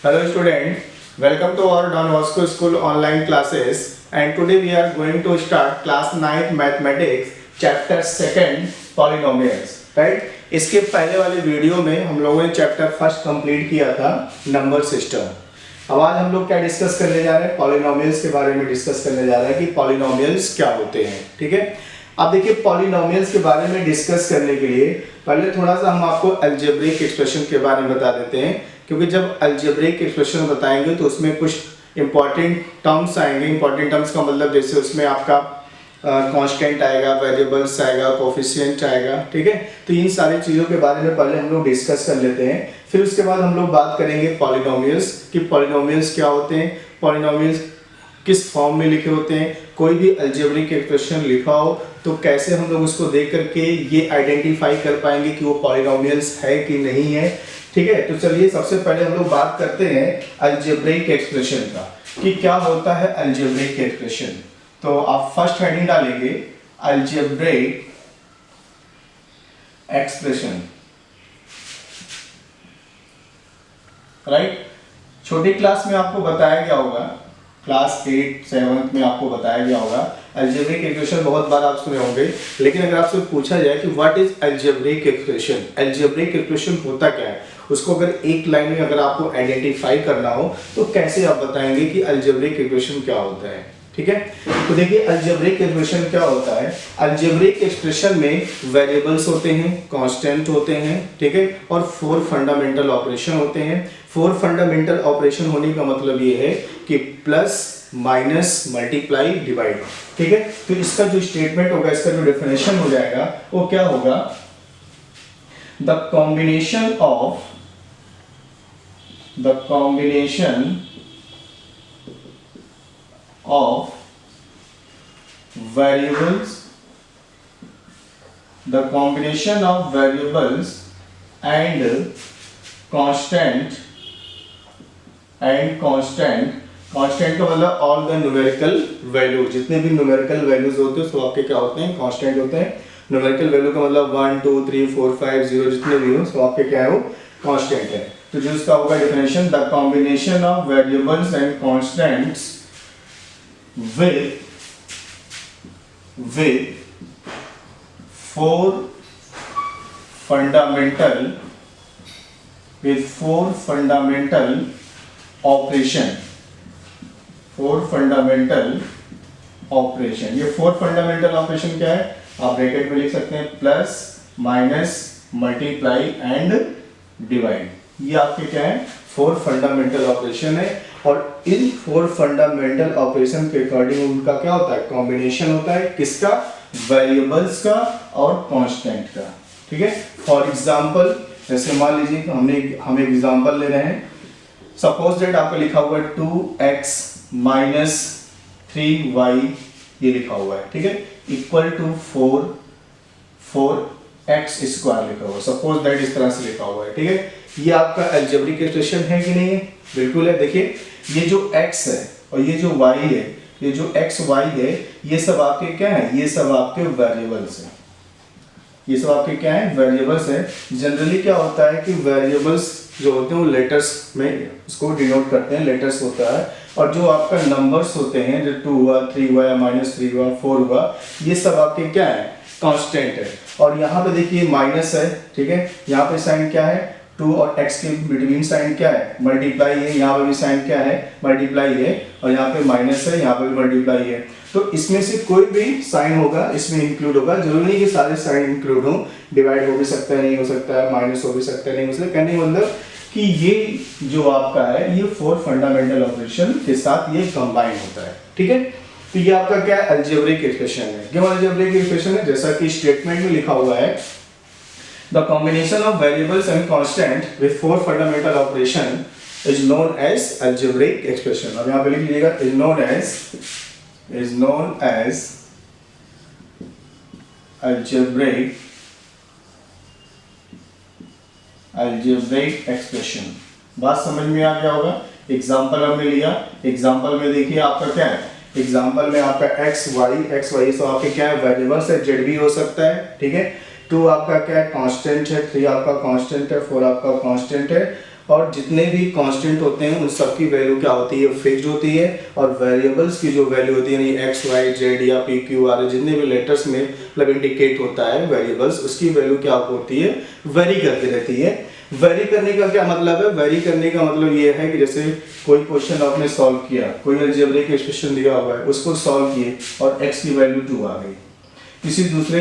Hello student, welcome to our Don Bosco School online classes, and today we are going to start class 9th mathematics chapter 2 polynomials, right? इसके पहले वाले video में हम लोगों ने chapter first complete किया था नंबर सिस्टम। अब आज हम लोग क्या डिस्कस करने जा रहे हैं, पॉलिनोमियल्स के बारे में डिस्कस करने जा रहे हैं कि पॉलिनोमियल्स क्या होते हैं। ठीक है, अब देखिए पॉलिनोमियल्स के बारे में डिस्कस करने के लिए पहले थोड़ा सा हम आपको अलजेब्रिक एक्सप्रेशन के बारे में बता देते हैं, क्योंकि जब अलजेब्रिक एक्सप्रेशन बताएंगे तो उसमें कुछ इंपॉर्टेंट टर्म्स आएंगे। इंपॉर्टेंट टर्म्स का मतलब जैसे उसमें आपका कांस्टेंट आएगा, वेरिएबल्स आएगा, कोफिशिएंट आएगा। ठीक है, तो इन सारी चीज़ों के बारे में पहले हम लोग डिस्कस कर लेते हैं, फिर उसके बाद हम लोग बात करेंगे पॉलिनोमियल्स कि पॉलिनोमियल्स क्या होते हैं, पॉलिनोमियल्स किस फॉर्म में लिखे होते हैं, कोई भी अलजेब्रिक एक्सप्रेशन लिखा हो तो कैसे हम लोग उसको देख करके ये आइडेंटिफाई कर पाएंगे कि वो पॉलिनोमियल्स है कि नहीं है। ठीक है, तो चलिए सबसे पहले हम लोग बात करते हैं अलजेब्रिक एक्सप्रेशन का कि क्या होता है अलजेब्रिक एक्सप्रेशन। तो आप फर्स्ट हेडिंग डालेंगे अलजेब्रिक एक्सप्रेशन, राइट। छोटी क्लास में आपको बताया गया होगा, क्लास 8 7 में आपको बताया गया होगा अलजेब्रिक एक्सप्रेशन, बहुत बार आप सुने होंगे। लेकिन अगर आपसे पूछा जाए कि what is algebraic expression, algebraic expression होता क्या है, उसको अगर एक लाइन में अगर आपको आइडेंटिफाई करना हो तो कैसे आप बताएंगे कि अलजेब्रिक एक्सप्रेशन क्या होता है। ठीक है, तो देखिए अलजेब्रिक एक्सप्रेशन क्या होता है। अलजेब्रिक एक्सप्रेशन में वेरिएबल्स होते हैं, कांस्टेंट होते हैं, ठीक है, और 4 फंडामेंटल ऑपरेशन होते हैं। 4 फंडामेंटल ऑपरेशन होने का मतलब ये है कि प्लस, माइनस, मल्टीप्लाई, डिवाइड। ठीक है, तो इसका जो स्टेटमेंट होगा, इसका जो डेफिनेशन हो जाएगा वो क्या होगा, the combination of variables, the combination of variables and constant का मतलब ऑल द न्यूमेरिकल वैल्यू, जितने भी न्यूमेरिकल वैल्यूज होते हैं उसको आपके क्या होते हैं, कांस्टेंट होते हैं। न्यूमेरिकल वैल्यू का मतलब 1 2 3 4 5 0 जितने भी हो उसको आपके क्या है, वो कांस्टेंट है। तो जो इसका होगा definition, the combination of variables and constants with 4 fundamental operation। 4 fundamental operation, ये 4 फंडामेंटल ऑपरेशन क्या है, आप ब्रैकेट में लिख सकते हैं plus, minus, multiply and divide. ये आपके क्या है, 4 फंडामेंटल ऑपरेशन है। और इन 4 फंडामेंटल ऑपरेशन के अकॉर्डिंग उनका क्या होता है, कॉम्बिनेशन होता है, किसका, वेरिएबल्स का और कांस्टेंट का। ठीक है, फॉर एग्जांपल जैसे मान लीजिए हम एग्जांपल ले रहे हैं, सपोज दैट आपका लिखा हुआ है 2x माइनस 3y, ये लिखा हुआ है, ठीक है, इक्वल टू 4x स्क्वायर लिखा हुआ है, सपोज दैट इस तरह से लिखा हुआ है। ठीक है, ये आपका अलजेब्रिक एक्सप्रेशन है कि नहीं है, बिल्कुल है। देखिए ये जो x है और ये जो y है, ये जो x y है, ये सब आपके क्या है, ये सब आपके वेरिएबल्स हैं, ये सब आपके क्या है, वेरिएबल्स है। जनरली क्या होता है कि वेरिएबल्स जो होते हैं वो लेटर्स में उसको डिनोट करते हैं, लेटर्स होता है, और जो आपका नंबर्स होते हैं, जो 2 हुआ, 3 हुआ, माइनस 3 हुआ, 4 हुआ, ये सब आपके क्या है, कांस्टेंट है। और यहाँ पे देखिए माइनस है, ठीक है, यहाँ पे साइन क्या है, 2 और x के बिटवीन साइन क्या है, मल्टीप्लाई है, यहाँ पे भी साइन क्या है, मल्टीप्लाई है, और यहाँ पे माइनस है, यहाँ पे भी मल्टीप्लाई है। तो इसमें से कोई भी साइन होगा इसमें इंक्लूड होगा, जरूरी नहीं कि सारे साइन इंक्लूड हो, डिवाइड हो भी सकता है, नहीं हो सकता है, माइनस हो भी सकता है, नहीं हो सकता। कहने का मतलब कि ये जो आपका है ये 4 फंडामेंटल ऑपरेशन के साथ ये कंबाइन होता है। ठीक है, तो ये आपका क्या है, अलजेब्रिक एक्सप्रेशन है। क्यों अलजेब्रिक एक्सप्रेशन है, जैसा कि स्टेटमेंट में लिखा हुआ है, the combination of variables and constant with 4 fundamental operation is known as algebraic expression। अब यहाँ पे लिख लीजिएगा is known as algebraic expression। बात समझ में आ गया होगा। एग्जाम्पल हमने लिया, एग्जाम्पल में देखिए आपका क्या है, एग्जाम्पल में आपका x y सब आपके क्या है, वेरिएबल्स है, z भी हो सकता है। ठीक है, 2 आपका क्या है, कांस्टेंट है, 3 आपका कांस्टेंट है, 4 आपका कांस्टेंट है, और जितने भी कांस्टेंट होते हैं उन सब की वैल्यू क्या होती है, फिक्स्ड होती है। और वेरिएबल्स की जो वैल्यू होती है यानी एक्स वाई जेड या पी क्यू आर जितने भी लेटर्स में मतलब इंडिकेट होता है वेरिएबल्स, उसकी वैल्यू क्या होती है, वेरी करती रहती है। वेरी करने का क्या मतलब है, वेरी करने का मतलब ये है कि जैसे कोई क्वेश्चन आपने सॉल्व किया, कोई अलजेब्रिक एक्सप्रेशन दिया हुआ है, उसको सॉल्व किए और x की वैल्यू 2 आ गई। किसी दूसरे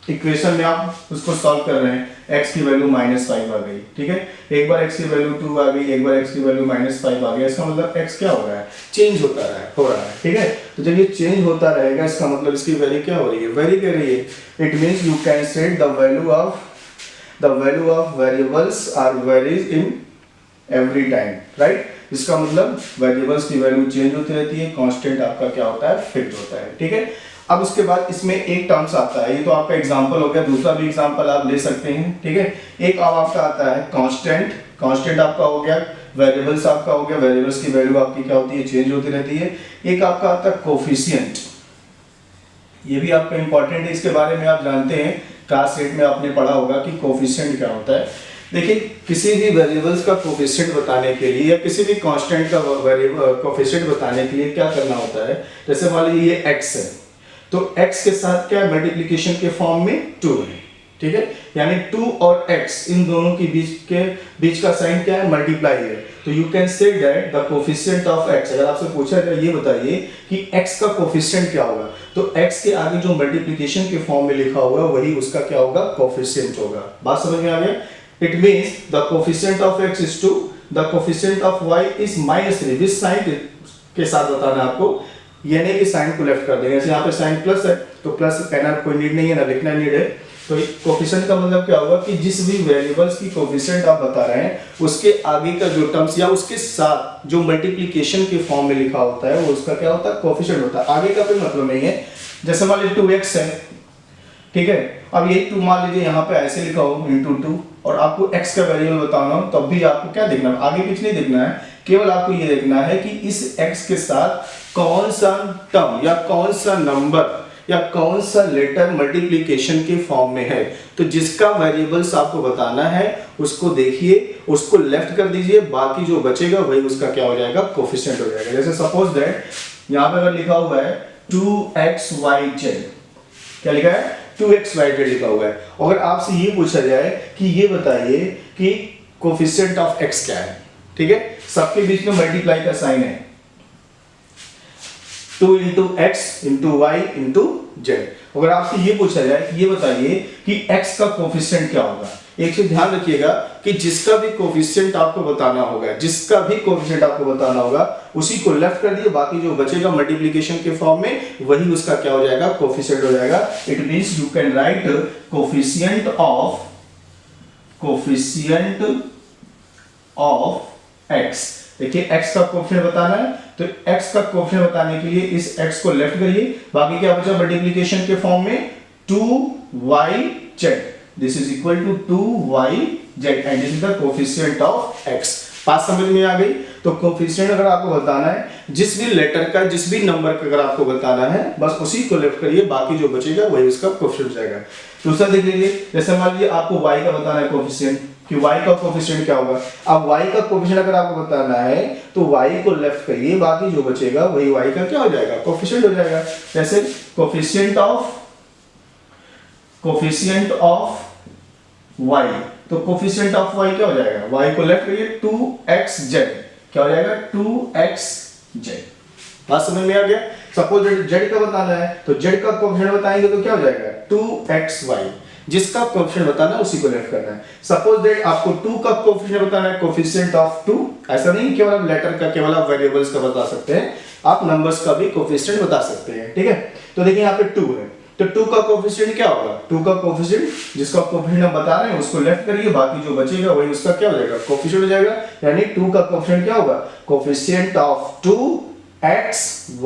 इक्वेशन में आप उसको सॉल्व कर रहे हैं, x की वैल्यू -5 आ गई, ठीक है। एक बार x की वैल्यू 2 आ गई, एक बार x की वैल्यू -5 आ गई, इसका मतलब x क्या हो रहा है, चेंज होता हो रहा है, ठीक है। तो जब ये चेंज होता रहेगा इसका मतलब इसकी वैल्यू क्या हो रही है, वेरी कर रही है। It means you can set the value of variables are varies in every time, right? इसका मतलब वेरिएबल्स की वैल्यू चेंज होती रहती है, कांस्टेंट आपका क्या होता है, फिक्स्ड होता है, ठीक है। अब उसके बाद इसमें एक टर्म्स आता है, ये तो आपका एग्जांपल हो गया, दूसरा भी एग्जांपल आप ले सकते हैं, ठीक है। एक अब आपका आता है कांस्टेंट, कांस्टेंट आपका हो गया, वेरिएबल्स आपका हो गया, वेरिएबल्स की वैल्यू आपकी क्या होती है, चेंज होती रहती है। एक आपका आता है कोफिशिएंट, ये भी आपका इंपॉर्टेंट है, इसके बारे में आप जानते हैं, क्लास 8 में आपने पढ़ा होगा कि कोफिशिएंट क्या होता है। देखिए किसी भी वेरिएबल्स का कोफिशिएंट बताने के लिए या किसी भी कांस्टेंट का कोफिशिएंट बताने के लिए क्या करना होता है, जैसे मान लीजिए ये x है, तो x के साथ क्या मल्टीप्लिकेशन के फॉर्म में 2 है, ठीक है। यानी 2 और x इन दोनों के बीच का साइन क्या है, मल्टीप्लाई है। तो you can say that the coefficient of x, अगर आपसे पूछा जाए ये बताइए कि x का कोफिशिएंट क्या होगा, तो x के आगे जो मल्टीप्लिकेशन के फॉर्म में लिखा हुआ है वही उसका क्या होगा, कोफिशिएंट होगा। बात समझ में आ गया? It means the coefficient of x is 2, the coefficient of y is -3। Which sign के साथ बताना आपको, यानी कि साइन को लेफ्ट कर देंगे। जैसे यहाँ पे साइन प्लस है तो प्लस कहना कोई नीड नहीं है, ना लिखना नीड है। तो कोफिशिएंट का मतलब क्या होगा कि जिस भी वेरिएबल्स की कोफिशिएंट आप बता रहे हैं उसके आगे का जो टर्म्स या उसके साथ जो मल्टीप्लिकेशन के फॉर्म में लिखा होता है वो उसका क्या होता है, कोफिशिएंट होता है। आगे का कोई मतलब नहीं है। जैसे मान लीजिए 2x है, ठीक है। अब ये 2 मान लीजिए यहाँ पे ऐसे लिखा हो इंटू 2 और आपको x का वेरिएबल बताना हो, तब भी आपको क्या देखना है, आगे पीछे नहीं देखना है, केवल आपको ये देखना है कि इस x के साथ कौन सा टर्म या कौन सा नंबर या कौन सा लेटर मल्टीप्लिकेशन के फॉर्म में है। तो जिसका वेरिएबल्स आपको बताना है उसको देखिए, उसको लेफ्ट कर दीजिए, बाकी जो बचेगा वही उसका क्या हो जाएगा, कोफिशिएंट हो जाएगा। जैसे सपोज दैट यहाँ पे अगर लिखा हुआ है 2xyz, क्या लिखा है, 2xyz लिखा हुआ है। अगर आपसे ये पूछा जाए कि ये बताइए कि कोफिशिएंट ऑफ x क्या है, ठीक है, सबके बीच में मल्टीप्लाई का साइन है, 2 into x into y into z. अगर आपसे ये पूछा जाए कि ये बताइए कि x का कोफिशिएंट क्या होगा, एक चीज ध्यान रखिएगा कि जिसका भी कोफिशिएंट आपको बताना होगा, जिसका भी कोफिशिएंट आपको बताना होगा उसी को लेफ्ट कर दिए, बाकी जो बचेगा मल्टीप्लिकेशन के फॉर्म में वही उसका क्या हो जाएगा, कोफिशिएंट हो जाएगा। It means you can write coefficient of x। देखिए x का कोफिशिएंट बताना है तो x का कोफिशिएंट बताने के लिए इस x को लेफ्ट करिए, बाकी क्या बचा मल्टीप्लिकेशन के फॉर्म में 2yz, this is equal to 2yz and this is the coefficient of x। बात समझ में आ गई? तो कोफिशिएंट अगर आपको बताना है, जिस भी लेटर का जिस भी नंबर का अगर आपको बताना है बस उसी को लेफ्ट करिए, बाकी जो बचेगा वही उसका कोफिशिएंट हो जाएगा। दूसरा देख लीजिए, जैसे मान लीजिए आपको y का बताना है कोफिशिएंट कि y का कोफिशिएंट क्या होगा। अब y का कोफिशिएंट अगर आपको बताना है तो y को लेफ्ट करिए, बाकी जो बचेगा वही y का क्या हो जाएगा, कोफिशिएंट हो जाएगा। जैसे कोफिशिएंट ऑफ y, तो कोफिशिएंट ऑफ y क्या हो जाएगा, y को लेफ्ट करिए 2xz, क्या हो जाएगा 2xz। बात समझ में आ गया? सपोज z का बताना है तो z का कोफिशिएंट बताएंगे तो क्या हो जाएगा 2xy, जिसका कोफिशिएंट बताना है उसी को लेफ्ट करना है। सपोज दैट आपको 2 का कोफिशिएंट बताना है, कोफिशिएंट ऑफ 2, ऐसा नहीं केवल आप लेटर का, केवल आप वेरिएबल्स का बता सकते हैं, आप नंबर्स का भी कोफिशिएंट बता सकते हैं, ठीक है। तो देखिए यहाँ पे 2 है तो 2 का कोफिशिएंट क्या होगा, 2 का कोफिशिएंट जिसका कोफिशिएंट हम बता रहे हैं उसको लेफ्ट करिए, बाकी जो बचेगा वही उसका क्या हो जाएगा, कोफिशिएंट हो जाएगा। यानी 2 का कोफिशिएंट क्या होगा, कोफिशिएंट ऑफ 2xyz।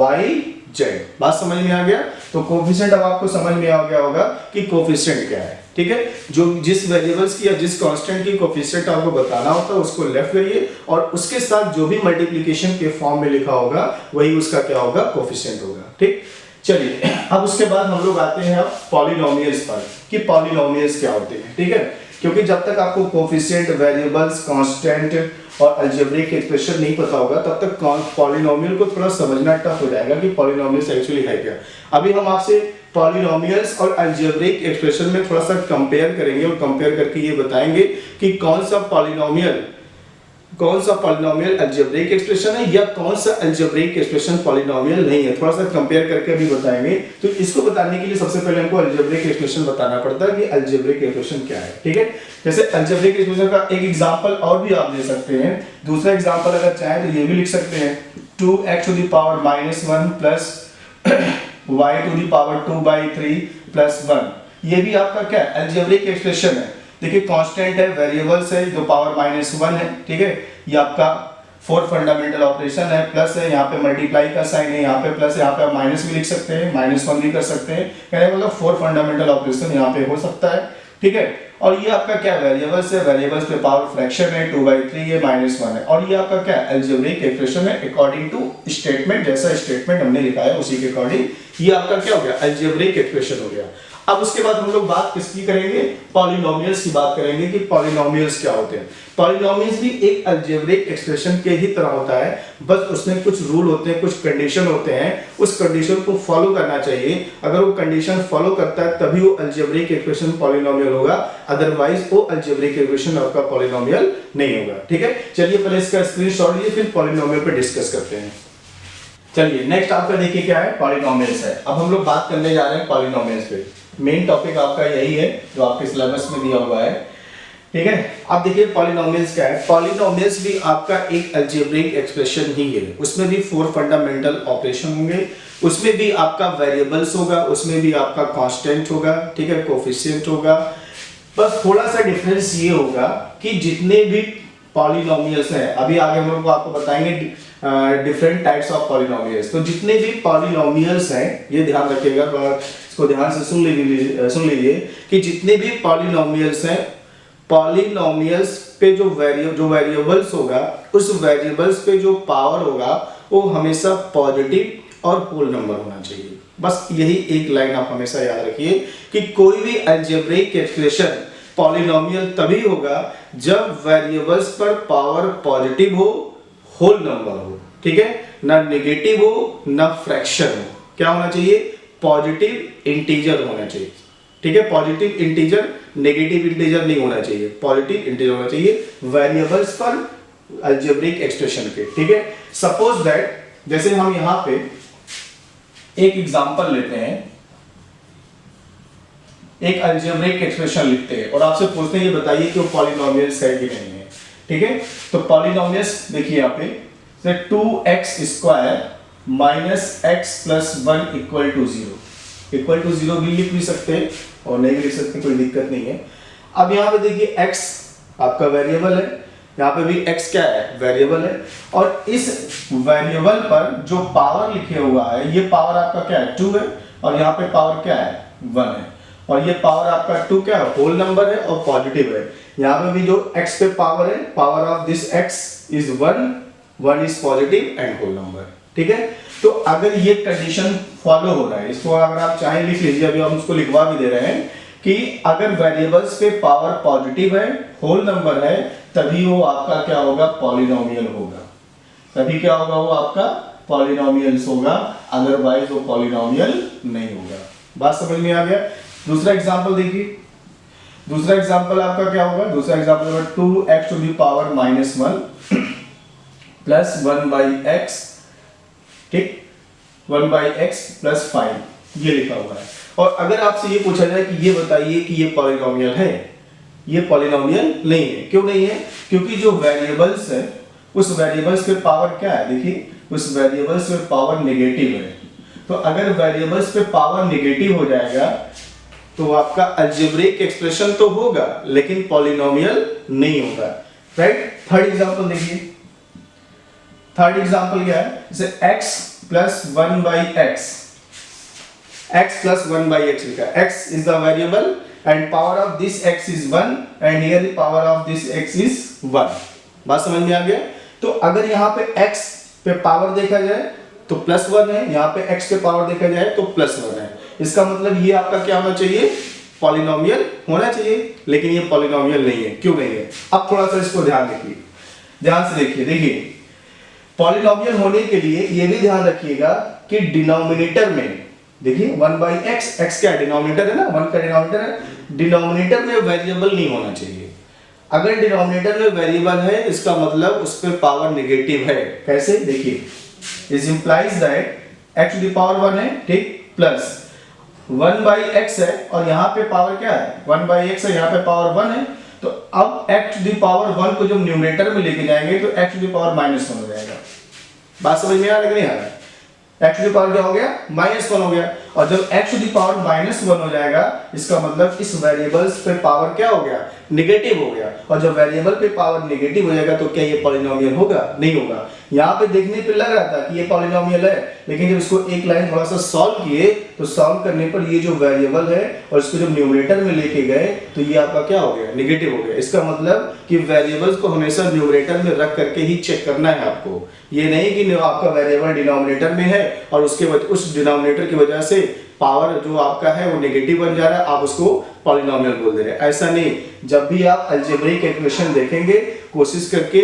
बात समझ में आ गया? तो कोफिशिएंट अब आपको समझ में आ गया होगा कि कोफिशिएंट क्या है, ठीक है। जो जिस वेरिएबल्स की या जिस कांस्टेंट की कोफिशिएंट आपको बताना होता है उसको लेफ्ट करिए और उसके साथ जो भी मल्टीप्लिकेशन के फॉर्म में लिखा होगा वही उसका क्या होगा, कोफिशिएंट होगा, ठीक। चलिए अब उसके बाद हम लोग आते हैं अब पॉलिनोमियल्स पर कि पॉलिनोमियल्स क्या होते हैं, ठीक है। क्योंकि जब तक आपको कोफिशिएंट, वेरिएबल्स, कांस्टेंट और अलजेब्रिक एक्सप्रेशन नहीं पता होगा तब तक पॉलिनोमियल को थोड़ा समझना टफ हो जाएगा कि पॉलिनोमियल्स एक्चुअली है क्या। अभी हम आपसे पॉलिनोमियल्स और अलजेब्रिक एक्सप्रेशन में थोड़ा सा कंपेयर करेंगे और कंपेयर करके ये बताएंगे कि कौन सा पॉलिनोमियल अलजेब्रिक एक्सप्रेशन है या कौन सा अलजेब्रिक एक्सप्रेशन पॉलिनोमियल नहीं है, थोड़ा सा कंपेयर करके अभी बताएंगे। तो इसको बताने के लिए सबसे पहले हमको अलजेब्रिक एक्सप्रेशन बताना पड़ता है कि अलजेब्रिक एक्सप्रेशन क्या है, ठीक है। जैसे अलजेब्रिक एक्सप्रेशन का एक एग्जांपल और भी आप ले सकते हैं। दूसरा एग्जांपल अगर चाहें तो ये भी लिख सकते हैं 2x to the power -1 plus y to the power 2/3 plus 1। ये भी आपका क्या है, अलजेब्रिक एक्सप्रेशन है। देखिए कांस्टेंट है, वेरिएबल्स है, जो पावर -1 है, ठीक है। ये आपका 4 फंडामेंटल ऑपरेशन है, प्लस है, यहाँ पे मल्टीप्लाई का साइन है, यहाँ पे प्लस, यहाँ पे आप माइनस भी लिख सकते हैं, -1 भी कर सकते हैं, कहने मतलब 4 फंडामेंटल ऑपरेशन यहाँ पे हो सकता है, ठीक है। और ये आपका क्या वेरिएबल्स है, वेरिएबल्स पे पावर फ्रैक्शन है, 2/3 ये -1 है। और ये आपका क्या अलजेब्रिक एक्सप्रेशन है अकॉर्डिंग टू स्टेटमेंट, जैसा स्टेटमेंट हमने लिखा है उसी के अकॉर्डिंग ये आपका क्या हो गया, अलजेब्रिक एक्सप्रेशन हो गया। अब उसके बाद हम लोग बात किसकी करेंगे, पॉलिनोमियल्स की बात करेंगे कि पॉलिनोमियल्स क्या होते हैं। पॉलिनोमियल्स भी एक अलजेब्रिक एक्सप्रेशन के ही तरह होता है, बस उसमें कुछ रूल होते हैं, कुछ कंडीशन होते हैं, उस कंडीशन को फॉलो करना चाहिए। अगर वो कंडीशन फॉलो करता है तभी वो अलजेब्रिक एक्सप्रेशन पॉलिनोमियल होगा, अदरवाइज वो अलजेब्रिक एक्सप्रेशन आपका पॉलिनोमियल नहीं होगा, ठीक है। चलिए पहले इसका स्क्रीनशॉट लीजिए, फिर पॉलिनोमियल पे डिस्कस करते हैं। चलिए नेक्स्ट आपका देखिए क्या है, पॉलिनोमियल्स है। अब हम लोग बात करने जा रहे हैं पॉलिनोमियल्स पे। मेन टॉपिक आपका यही है जो आपके सिलेबस में दिया हुआ है, ठीक है। अब देखिए पॉलिनोमियल्स क्या है। पॉलिनोमियल्स भी आपका एक अलजेब्रिक एक्सप्रेशन ही है, उसमें भी 4 फंडामेंटल ऑपरेशन होंगे, उसमें भी आपका वेरिएबल्स होगा, उसमें भी आपका कांस्टेंट होगा, ठीक है, कोफिशिएंट होगा। बस थोड़ा सा डिफरेंस ये होगा कि जितने भी पॉलिनोमियल्स हैं, अभी आगे हम लोग आपको बताएंगे डिफरेंट टाइप्स ऑफ पॉलिनोमियल्स। तो जितने भी पॉलिनोमियल्स हैं ये ध्यान रखिएगा, इसको ध्यान से सुन लीजिए कि जितने भी पॉलिनोमियल्स हैं, पॉलिनोमियल्स पे जो वेरिएबल्स होगा, उस वेरिएबल्स पे जो पावर होगा वो हमेशा पॉजिटिव और होल नंबर होना चाहिए। बस यही एक लाइन आप हमेशा याद रखिए कि कोई भी अलजेब्रिक एक्सप्रेशन पॉलिनोमियल तभी होगा जब वेरिएबल्स पर पावर पॉजिटिव हो, होल नंबर हो, ठीक है, ना नेगेटिव हो ना फ्रैक्शन हो। क्या होना चाहिए, पॉजिटिव इंटीजर होना चाहिए, ठीक है। पॉजिटिव इंटीजर, नेगेटिव इंटीजर नहीं होना चाहिए, पॉजिटिव इंटीजर होना चाहिए वेरिएबल्स पर अलजेब्रिक एक्सप्रेशन के, ठीक है। सपोज दैट जैसे हम यहां पे एक एग्जांपल लेते हैं, एक अलजेब्रिक एक्सप्रेशन लिखते हैं और आपसे पूछते हैं ये बताइए कि वो पॉलिनोमियल्स है कि नहीं है, ठीक है। तो पॉलिनोमियल्स देखिए यहाँ पे 2x² - x + 1 = 0, इक्वल टू 0 भी लिख भी सकते हैं और नहीं भी लिख सकते, कोई दिक्कत नहीं है। अब यहाँ पे देखिए x आपका वेरिएबल है, यहाँ पे भी x क्या है, वेरिएबल है, और इस वेरिएबल पर जो पावर लिखे हुआ है ये पावर आपका क्या है, 2 है, और यहाँ पे पावर क्या है, 1 है, और ये पावर आपका 2 क्या है, होल नंबर है और पॉजिटिव है। यहाँ पे भी जो x पे पावर है, power of this x is 1 is positive and whole number, ठीक है। तो अगर ये कंडीशन फॉलो हो रहा है, इसको अगर आप चाहें लिख लीजिए, अभी हम उसको लिखवा भी दे रहे हैं कि अगर वेरिएबल्स पे पावर पॉजिटिव है, होल नंबर है, तभी वो आपका क्या होगा, पॉलिनोमियल होगा, तभी क्या होगा, वो आपका पॉलिनोमियल्स होगा, अदरवाइज वो पॉलिनोमियल नहीं होगा। बात समझ में आ गया। दूसरा एग्जांपल देखिए, दूसरा एग्जांपल आपका क्या होगा, दूसरा एग्जांपल होगा 2x to the power -1 plus 1/x, ठीक, 1/x + 5 ये लिखा हुआ है। और अगर आपसे ये पूछा जाए कि ये बताइए कि ये पॉलिनोमियल है, ये पॉलिनोमियल नहीं है। क्यों नहीं है, क्योंकि जो वेरिएबल्स है उस वेरिएबल्स पे पावर क्या है, देखिए उस वेरिएबल्स पे पावर नेगेटिव है। तो अगर वेरिएबल्स पे पावर नेगेटिव हो जाएगा तो आपका अलजेब्रिक एक्सप्रेशन तो होगा लेकिन पॉलिनोमियल नहीं होगा, राइट। थर्ड एग्जांपल देखिए, थर्ड एग्जांपल क्या है, जैसे x + 1/x, x + 1/x लिखा है, x is the variable and power of this x is 1 and here the power of this x is 1। बात समझ में आ गया। तो अगर यहाँ पे x पे पावर देखा जाए तो +1 है, यहाँ पे x पे पावर देखा जाए तो +1 है। इसका मतलब ये आपका क्या होना चाहिए, पॉलिनोमियल होना चाहिए, लेकिन ये पॉलिनोमियल नहीं है। क्यों नहीं है, अब थोड़ा सा इसको ध्यान रखिए। ध्यान से देखिए, देखिए पॉलिनोमियल होने के लिए ये भी ध्यान रखिएगा कि डिनोमिनेटर में, देखिए 1/x, x क्या डिनोमिनेटर है ना, 1 का डिनोमिनेटर है, डिनोमिनेटर में वेरिएबल नहीं होना चाहिए। अगर डिनोमिनेटर में वेरिएबल है इसका मतलब उस पे पावर नेगेटिव है। कैसे, देखिए is implies that x to the power 1 है, ठीक, प्लस 1/x है और यहाँ पे पावर क्या है, 1/x है, यहाँ पे पावर 1 है, तो अब x टू द पावर 1 को जब न्यूमरेटर में लेके जाएंगे तो x टू द पावर -1 हो जाएगा। बात समझ में आ रहा है कि नहीं आ रहा है? x टू द पावर क्या हो गया, -1 हो गया, और जब x टू द पावर -1 हो जाएगा इसका मतलब इस वेरिएबल्स पे पावर क्या हो गया, नेगेटिव हो गया, और जब वेरिएबल पे पावर नेगेटिव हो जाएगा तो क्या ये पॉलिनोमियल होगा, नहीं होगा। यहाँ पे देखने पे लग रहा था कि ये पॉलिनोमियल है, लेकिन जब इसको एक लाइन थोड़ा सा सॉल्व किए तो सॉल्व करने पर ये जो वेरिएबल है और इसको जब न्यूमरेटर में लेके गए तो ये आपका क्या हो गया, नेगेटिव हो गया। इसका मतलब कि वेरिएबल्स को हमेशा न्यूमरेटर में रख करके ही चेक करना है आपको, ये नहीं कि आपका वेरिएबल डिनोमिनेटर में है और उसके उस डिनोमिनेटर की वजह से पावर जो आपका है वो नेगेटिव बन जा रहा है, आप उसको पॉलिनोमियल बोल दे रहे हैं। ऐसा नहीं, जब भी आप अलजेब्रिक इक्वेशन देखेंगे कोशिश करके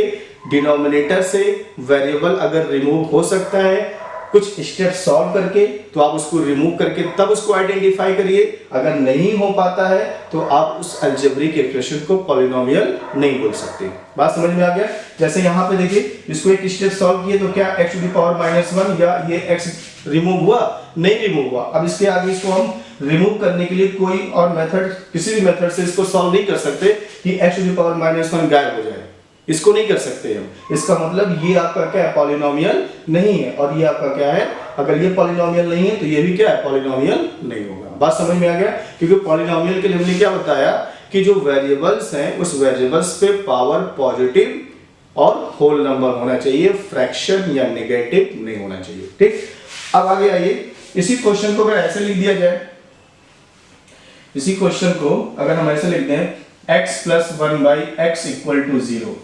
डिनोमिनेटर से वेरिएबल अगर रिमूव हो सकता है कुछ स्टेप सॉल्व करके तो आप उसको रिमूव करके तब उसको आइडेंटिफाई करिए। अगर नहीं हो पाता है तो आप उस अलजेब्रिक इक्वेशन को पॉलिनोमियल नहीं बोल सकते। बात समझ में आ गया? जैसे यहाँ पे देखिए इसको एक स्टेप सॉल्व किए तो क्या x टू द पावर -1 या ये x रिमूव हुआ, नहीं रिमूव हुआ। अब इसके आगे इसको हम रिमूव करने के लिए कोई और मेथड, किसी भी मेथड से इसको सॉल्व नहीं कर सकते कि x टू द पावर -1 गायब हो जाए, इसको नहीं कर सकते हम। इसका मतलब ये आपका क्या है, पॉलिनोमियल नहीं है, और ये आपका क्या है, अगर ये पॉलिनोमियल नहीं है तो ये भी क्या है, पॉलिनोमियल नहीं होगा। बात समझ में आ गया? क्योंकि पॉलिनोमियल के लिए हमने क्या बताया कि जो वेरिएबल्स हैं उस वेरिएबल्स पे पावर पॉजिटिव और होल नंबर होना चाहिए, फ्रैक्शन या नेगेटिव नहीं होना चाहिए, ठीक। अब आगे आइए, इसी क्वेश्चन को अगर ऐसे लिख दिया जाए, इसी क्वेश्चन को अगर हम ऐसे लिख दें x + 1/x = 0।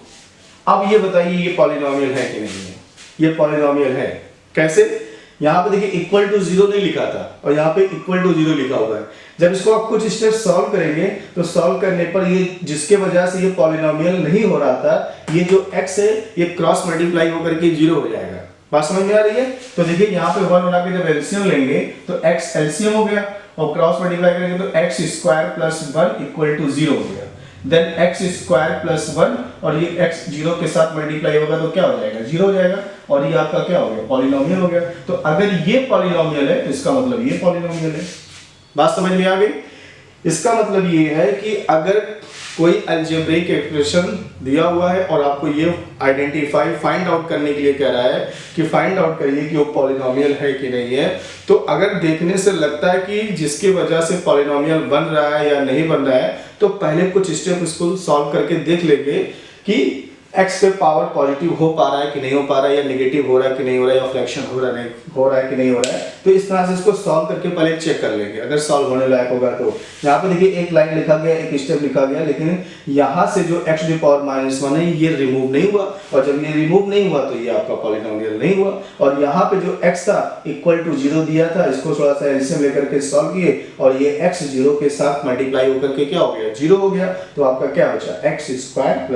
अब ये बताइए ये पॉलिनोमियल है कि नहीं है? ये पॉलिनोमियल है। कैसे? यहाँ पे देखिए इक्वल टू 0 नहीं लिखा था और यहाँ पे इक्वल टू 0 लिखा हुआ है। जब इसको आप कुछ स्टेप सॉल्व करेंगे तो सॉल्व करने पर ये जिसके वजह से ये पॉलिनोमियल नहीं हो रहा था, ये जो x है ये क्रॉस मल्टीप्लाई होकर के 0 हो जाएगा। बात समझ में आ रही है? तो देखिए यहाँ पे 1 बना के जब एलसीएम लेंगे तो x एलसीएम हो गया और क्रॉस मल्टीप्लाई करेंगे तो x² + 1 = 0 हो गया। देन x² + 1 और ये x 0 के साथ मल्टीप्लाई होगा तो क्या हो जाएगा, 0 हो जाएगा, और ये आपका क्या हो गया, पॉलिनोमियल हो गया। तो अगर ये पॉलिनोमियल है तो इसका मतलब ये पॉलिनोमियल है। बात समझ में आ गई? इसका मतलब ये है कि अगर कोई अलजेब्रिक एक्सप्रेशन दिया हुआ है और आपको ये आइडेंटिफाई फाइंड आउट करने के लिए कह रहा है कि फाइंड आउट करिए कि वो पॉलिनोमियल है कि नहीं है, तो अगर देखने से लगता है कि जिसकी वजह से पॉलिनोमियल बन रहा है या नहीं बन रहा है तो पहले कुछ स्टेप इसको सॉल्व करके देख लेंगे कि x पे पावर पॉजिटिव हो पा रहा है कि नहीं हो पा रहा है, या नेगेटिव हो रहा है कि नहीं हो रहा है, या फ्रैक्शन हो रहा है कि नहीं हो रहा है। तो इस तरह से इसको सॉल्व करके पहले चेक कर लेंगे, अगर सॉल्व होने लायक होगा तो। यहाँ पे देखिए एक लाइन लिखा गया, एक स्टेप लिखा गया, लेकिन यहाँ से जो x टू द पावर -1 है ये रिमूव नहीं हुआ, और जब ये रिमूव नहीं हुआ तो ये आपका पॉलिनोमियल नहीं हुआ। और यहाँ पे जो x था इक्वल टू 0 दिया था, इसको थोड़ा सा एलसीएम लेकर के सॉल्व किए और ये x 0 के साथ मल्टीप्लाई होकर के क्या हो गया, 0 हो गया। तो आपका क्या बचा, x² + 1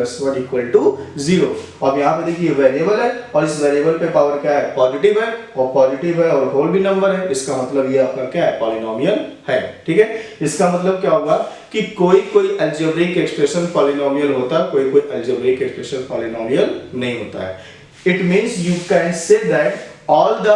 = 0। अब यहाँ पे देखिए वेरिएबल है और इस वेरिएबल पे पावर क्या है, पॉजिटिव है, और पॉजिटिव है और होल भी नंबर है, इसका मतलब ये आपका क्या है, पॉलिनोमियल है, ठीक है। इसका मतलब क्या होगा कि कोई अलजेब्रिक एक्सप्रेशन पॉलिनोमियल होता है, कोई अलजेब्रिक एक्सप्रेशन पॉलिनोमियल नहीं होता है। It means you can say that all the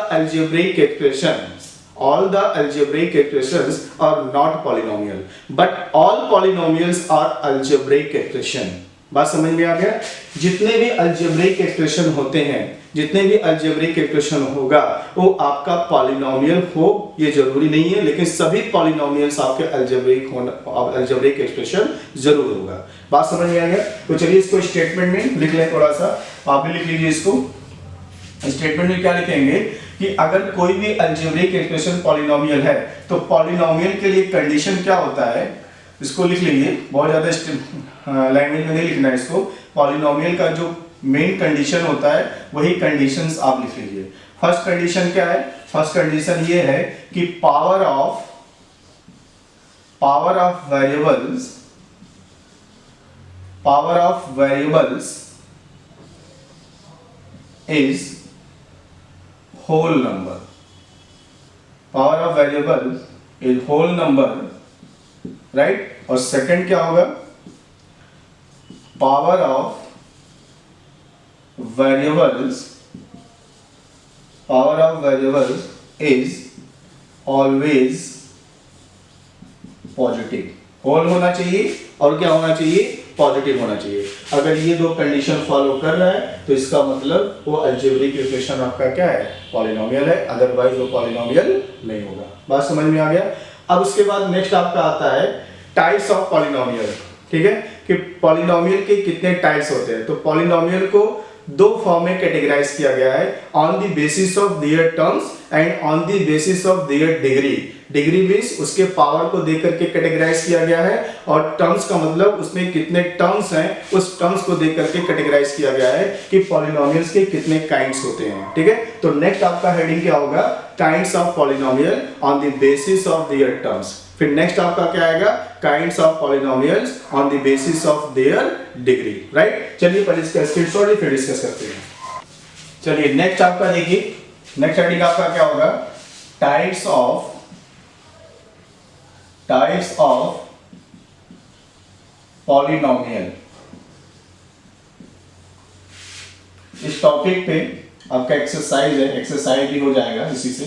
algebraic expressions are not polynomial, but all polynomials are algebraic expression। बात समझ में आ गया? जितने भी अलजेब्रिक एक्सप्रेशन होते हैं, जितने भी अलजेब्रिक एक्सप्रेशन होगा वो आपका पॉलिनोमियल हो ये जरूरी नहीं है, लेकिन सभी पॉलिनोमियल्स आपके अलजेब्रिक एक्सप्रेशन जरूर होगा। बात समझ में आ गया? तो चलिए इसको स्टेटमेंट में लिख लें, थोड़ा सा आप भी लिख लीजिए। इसको स्टेटमेंट में क्या लिखेंगे कि अगर कोई भी अलजेब्रिक एक्सप्रेशन पॉलिनोमियल है तो पॉलिनोमियल के लिए कंडीशन क्या होता है, इसको लिख लीजिए। बहुत ज्यादा लैंग्वेज में नहीं लिखना है इसको। पॉलिनोमियल का जो मेन कंडीशन होता है वही कंडीशंस आप लिख लीजिए। फर्स्ट कंडीशन क्या है? फर्स्ट कंडीशन ये है कि power of variables is whole number, power of variable is whole number, right. और सेकंड क्या होगा, power of variables, power of variables is always positive. Whole होना चाहिए और क्या होना चाहिए, पॉजिटिव होना चाहिए। अगर ये दो कंडीशन फॉलो कर रहा है तो इसका मतलब वो अलजेब्रिक इक्वेशन आपका क्या है, पॉलिनोमियल है, अदरवाइज वो पॉलिनोमियल नहीं होगा। बात समझ में आ गया। अब उसके बाद नेक्स्ट आपका आता है टाइप्स ऑफ पॉलिनोमियल, ठीक है, कि पॉलिनोमियल के कितने टाइप्स होते हैं। तो पॉलिनोमियल को दो फॉर्म में कैटेगराइज किया गया है, on the basis of their terms and on the basis of their degree. Degree means उसके पावर को देकर के कैटेगराइज किया गया है, और टर्म्स का मतलब उसमें कितने टर्म्स हैं, उस टर्म्स को देकर के कैटेगराइज किया गया है कि पॉलिनोमियल्स के कितने काइंड्स होते हैं, ठीक है। तो नेक्स्ट आपका हेडिंग क्या होगा, kinds of polynomial on the basis of their terms. फिर नेक्स्ट आपका क्या आएगा, kinds of polynomials on the basis of their degree, right. चलिए पहले इसका स्क्रीनशॉट फिर डिस्कस करते हैं। चलिए नेक्स्ट आपका देखिए, नेक्स्ट हेडिंग आपका क्या होगा, टाइप्स ऑफ पॉलिनोमियल। इस टॉपिक पे आपका एक्सरसाइज है, एक्सरसाइज भी हो जाएगा इसी से।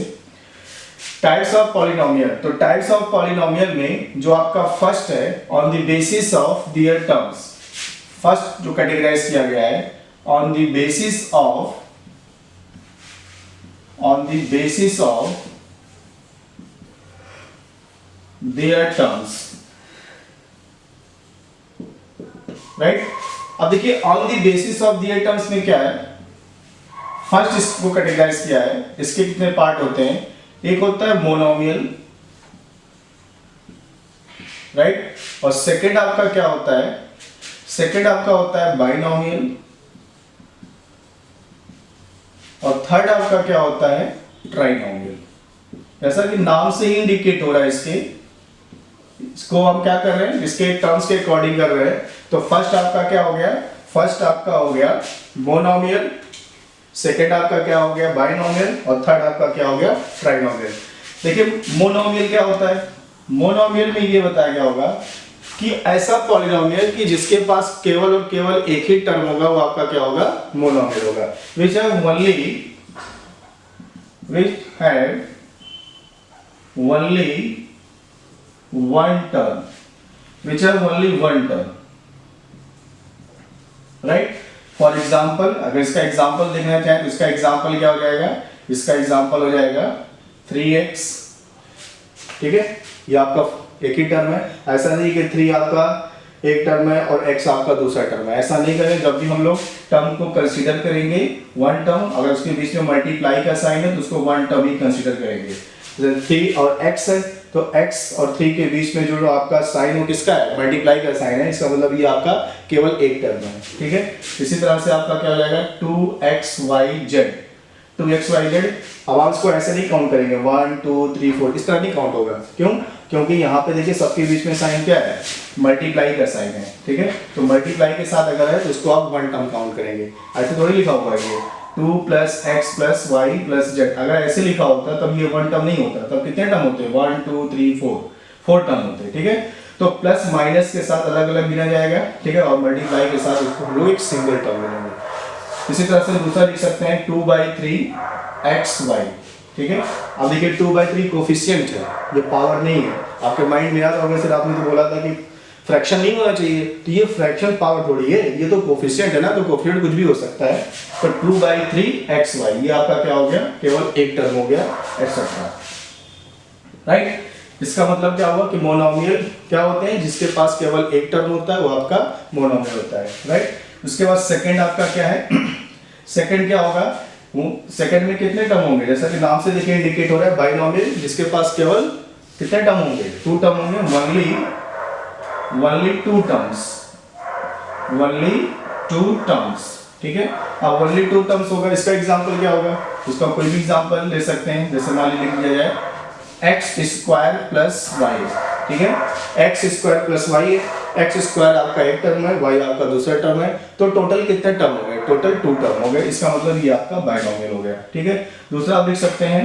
टाइप्स ऑफ पॉलिनोमियल, तो टाइप्स ऑफ पॉलिनोमियल में जो आपका फर्स्ट है, on the basis of their terms, first जो कैटेगराइज किया गया है, on the basis of their terms, right. अब देखिए on the basis of their terms में क्या है, फर्स्ट इसको कैटेगराइज किया है, इसके कितने पार्ट होते हैं, एक होता है मोनोमियल, राइट, और सेकंड आपका क्या होता है, सेकंड आपका होता है बाइनोमियल, और थर्ड आपका क्या होता है, ट्राइनोमियल। जैसा कि नाम से ही इंडिकेट हो रहा है, इसको हम क्या कर रहे हैं, इसके टर्म्स के अकॉर्डिंग कर रहे हैं। तो फर्स्ट आपका क्या हो गया, फर्स्ट आपका हो गया मोनोमियल, सेकेंड आपका क्या हो गया बाइनोमियल, और थर्ड आपका क्या हो गया ट्राइनोमियल। देखिए मोनोमियल क्या होता है, मोनोमियल में ये बताया गया होगा कि ऐसा पॉलिनोमियल कि जिसके पास केवल और केवल एक ही टर्म होगा, वो आपका क्या होगा, मोनोमियल होगा। Which have only one term, right. For example, अगर इसका एग्जाम्पल देखना चाहें तो इसका एग्जाम्पल क्या हो जाएगा, इसका एग्जाम्पल हो जाएगा 3x, ठीक है, ये आपका एक ही टर्म है। ऐसा नहीं कि 3 आपका एक टर्म है और x आपका दूसरा टर्म है, ऐसा नहीं करें। जब भी हम लोग टर्म को कंसीडर करेंगे वन टर्म, अगर उसके बीच में मल्टीप्लाई का साइन है तो उसको वन टर्म ही कंसीडर करेंगे। 3 और x है तो x और 3 के बीच में जो आपका साइन वो किसका है, मल्टीप्लाई का साइन है, इसका मतलब ये आपका केवल एक टर्म है, ठीक है। इसी तरह से आपका क्या हो जाएगा 2xyz, 2xyz। अब आप इसको ऐसे नहीं काउंट करेंगे 1 2 3 4, इस तरह नहीं काउंट होगा। क्यों, क्योंकि यहाँ पे देखिए सबके बीच में साइन क्या है, मल्टीप्लाई का साइन है, ठीक है। तो मल्टीप्लाई के साथ अगर है तो इसको आप वन टर्म काउंट करेंगे, ऐसे थोड़ी लिखा हुआ है ये 2 + x + y + z। अगर ऐसे लिखा होता तब ये वन टर्म नहीं होता, तब कितने टर्म होते हैं 1 2 3 4 टर्म होते हैं, ठीक है। तो प्लस माइनस के साथ अलग अलग गिना जाएगा, ठीक है, और मल्टीप्लाई के साथ उसको हम लोग एक सिंगल टर्म लेंगे। इसी तरह से दूसरा लिख सकते हैं 2/3xy, ठीक है। अब देखिए 2/3 कोफिशिएंट है, ये पावर नहीं है। आपके माइंड में याद होगा फिर आपने तो बोला था कि फ्रैक्शन नहीं होना चाहिए, तो ये फ्रैक्शन पावर थोड़ी है, ये तो कोफिशिएंट है ना, तो कोफिशिएंट कुछ भी हो सकता है। तो 2/3xy ये आपका क्या हो गया, केवल एक टर्म हो गया, एक्सेट्रा, राइट। इसका मतलब क्या हुआ कि मोनोमियल क्या होते हैं, जिसके पास केवल एक टर्म होता है वो आपका मोनोमियल होता है, राइट। उसके बाद सेकंड आपका क्या है, सेकंड क्या होगा, सेकंड में कितने टर्म होंगे, जैसा कि नाम से देखिए इंडिकेट हो रहा है बाइनोमियल, जिसके पास केवल कितने टर्म होंगे, 2 टर्म होंगे, only 2 terms, ठीक है। अब only 2 terms होगा, इसका एग्जांपल क्या होगा, इसका कोई भी एग्जांपल ले सकते हैं। जैसे मान लीजिए लिख दिया जाए x² + y, ठीक है, एक्स स्क्वायर प्लस वाई है, एक्स स्क्वायर आपका एक टर्म है, वाई आपका दूसरा टर्म है, तो टोटल कितने टर्म हो गए, टोटल 2 टर्म हो गए, इसका मतलब ये आपका बाइनोमियल हो गया। ठीक है, दूसरा आप लिख सकते हैं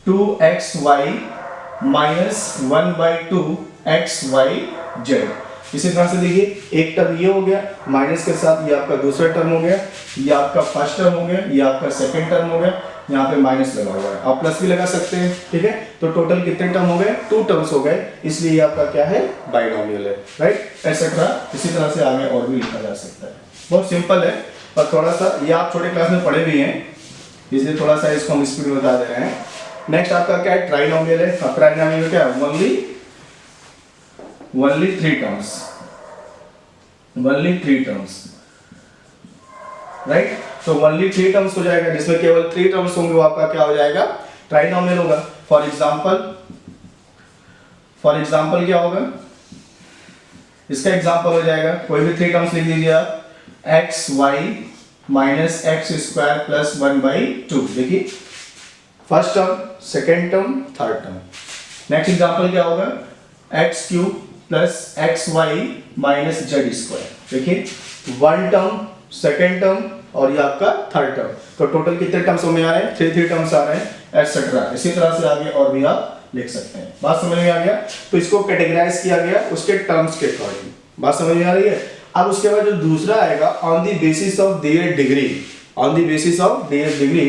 2xy माइनस 1/2 xyz। इसी तरह से देखिए एक टर्म ये हो गया, माइनस के साथ ये आपका दूसरा टर्म हो गया, ये आपका फर्स्ट टर्म हो गया, ये आपका सेकंड टर्म हो गया, यहाँ पे माइनस लगा हुआ है, आप प्लस भी लगा सकते हैं। ठीक है, तो टोटल कितने टर्म हो गए, 2 टर्म्स हो गए, इसलिए ये आपका क्या है, बाइनोमियल है, राइट, एटसेट्रा। इसी तरह से आगे और भी लिखा जा सकता है, बहुत सिंपल है, और थोड़ा सा ये आप छोटे क्लास में पढ़े भी हैं, इसलिए थोड़ा सा इसको हम स्पीड में बता दे रहे हैं। नेक्स्ट आपका क्या है, ट्राइनोमियल है। ट्राइनोमियल में क्या है, only 3 terms, only 3 terms, right. तो ओनली 3 टर्म्स हो जाएगा, जिसमें केवल 3 टर्म्स होंगे, वो आपका क्या हो जाएगा, ट्राइनोमियल होगा। फॉर एग्जांपल क्या होगा, इसका एग्जांपल हो जाएगा, कोई भी 3 टर्म्स लिख दीजिए आप, x y minus x square plus 1/2। देखिए first term, second term, third term. Next example क्या होगा, x cube plus x y minus z square. देखिए 1 टर्म, सेकेंड टर्म और ये आपका थर्ड टर्म, तो टोटल कितने टर्म्स में आ रहे हैं, 3 टर्म्स आ रहे हैं, एटसेट्रा। इसी तरह से आगे और भी आप लिख सकते हैं। बात समझ में आ गया, तो इसको कैटेगराइज किया गया उसके टर्म्स के अकॉर्डिंग, बात समझ में आ रही है। अब उसके बाद जो दूसरा आएगा, on the basis of their degree, on the basis of their degree,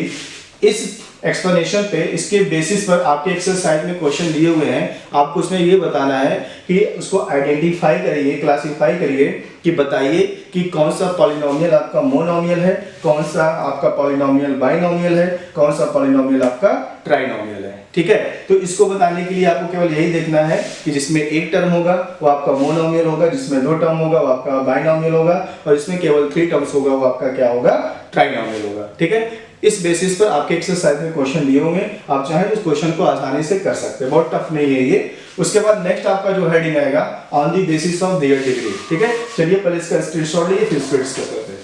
इस एक्सप्लेनेशन पे, इसके बेसिस पर आपके एक्सरसाइज में क्वेश्चन दिए हुए हैं, आपको उसमें ये बताना है कि उसको आइडेंटिफाई करिए, क्लासिफाई करिए, कि बताइए कि कौन सा पॉलिनोमियल आपका मोनोमियल है, कौन सा आपका पॉलिनोमियल बाइनोमियल है, कौन सा पॉलिनोमियल आपका ट्राइनोमियल है। ठीक है, तो इसको बताने के लिए आपको केवल यही देखना है कि जिसमें एक टर्म होगा वो आपका मोनोमियल होगा, जिसमें 2 टर्म होगा वो आपका बाइनोमियल होगा, और इसमें केवल 3 टर्म्स होगा वो आपका क्या होगा, ट्राइनोमियल होगा। ठीक है, इस बेसिस पर आपके एक्सरसाइज में क्वेश्चन दिए होंगे, आप चाहें तो इस क्वेश्चन को आसानी से कर सकते हैं, बहुत टफ नहीं है ये। उसके बाद नेक्स्ट आपका जो हेडिंग आएगा, on the basis of their degree. ठीक है, चलिए पहले इसका स्क्रीनशॉट लीजिए, फिर इसको डिस्कस करते हैं।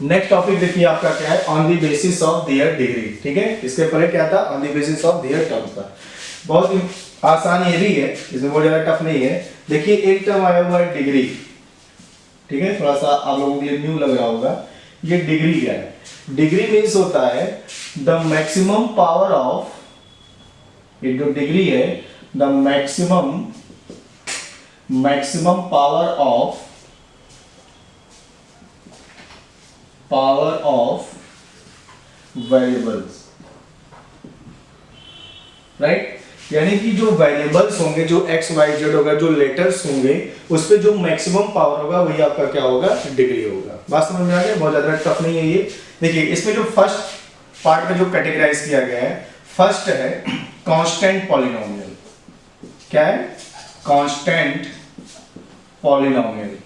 नेक्स्ट टॉपिक देखिए आपका क्या है, on the basis of their degree. ठीक है, इसके पहले क्या था, on the basis of their terms था। बहुत ही आसान ये भी है, इसमें बहुत ज्यादा टफ नहीं है। देखिए एक टर्म आया हुआ है डिग्री, ठीक है, थोड़ा सा आप लोगों के लिए न्यू लग रहा होगा, ये डिग्री क्या है, डिग्री मीन्स होता है द मैक्सिमम पावर ऑफ, ये जो डिग्री है, the maximum power of variables, right. यानी कि जो वेरिएबल्स होंगे, जो एक्स वाई जेड होगा, जो लेटर्स होंगे, उस पे जो मैक्सिमम पावर होगा वही आपका क्या होगा, डिग्री होगा। बात समझ में आ गया, बहुत ज्यादा टफ नहीं है ये। देखिए इसमें जो फर्स्ट पार्ट में जो कैटेगराइज किया गया है, फर्स्ट है कांस्टेंट पॉलिनोमियल। क्या है, कांस्टेंट पॉलिनोमियल।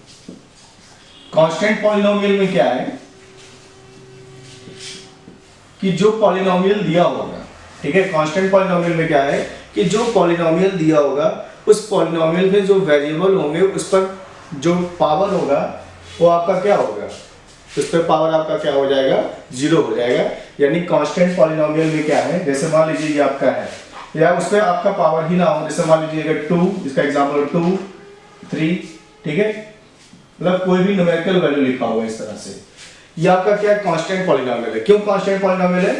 कांस्टेंट पॉलिनोमियल में क्या है कि जो पॉलिनोमियल दिया होगा, ठीक है, कांस्टेंट पॉलिनोमियल में क्या है कि जो पॉलिनोमियल दिया होगा, उस पॉलिनोमियल में जो वेरिएबल होंगे उस पर जो पावर होगा वो आपका क्या होगा, उस पर पावर आपका क्या हो जाएगा, 0 हो जाएगा। यानी कांस्टेंट पॉलिनोमियल में क्या है, जैसे मान लीजिए ये आपका है, या उस पर आपका पावर ही ना हो, जैसे मान लीजिए अगर 2, इसका एग्जांपल 2, 3, ठीक है, मतलब कोई भी न्यूमेरिकल वैल्यू लिखा हुआ इस तरह से, ये आपका क्या कांस्टेंट पॉलिनोमियल है। क्यों कांस्टेंट पॉलिनोमियल है,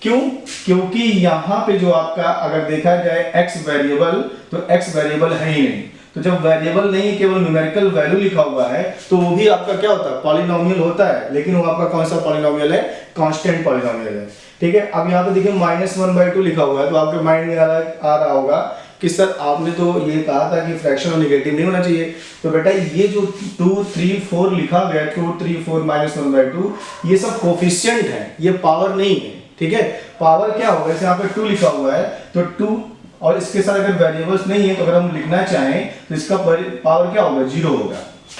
क्यों, क्योंकि यहाँ पे जो आपका अगर देखा जाए x वेरिएबल, तो x वेरिएबल है ही नहीं, तो जब वेरिएबल नहीं केवल न्यूमेरिकल वैल्यू लिखा हुआ है तो वो भी आपका क्या होता है, पॉलिनोमियल होता है, लेकिन वो आपका कौन सा पॉलिनोमियल है, कांस्टेंट पॉलिनोमियल है। ठीक है, अब यहाँ पे देखिए -1/2 लिखा हुआ है, तो आपके माइंड में आ रहा होगा कि सर आपने तो ये कहा था कि फ्रैक्शन और नेगेटिव नहीं होना चाहिए, तो बेटा ये जो 2, 3, 4 लिखा गया, 2, 3, 4 -1/2, ये सब कोफिशिएंट है, ये पावर नहीं है। ठीक है, पावर क्या होगा, जैसे यहाँ पे 2 लिखा हुआ है, तो 2 और इसके साथ अगर वेरिएबल्स नहीं है तो अगर हम लिखना चाहें तो इसका पावर क्या होगा, 0 होगा।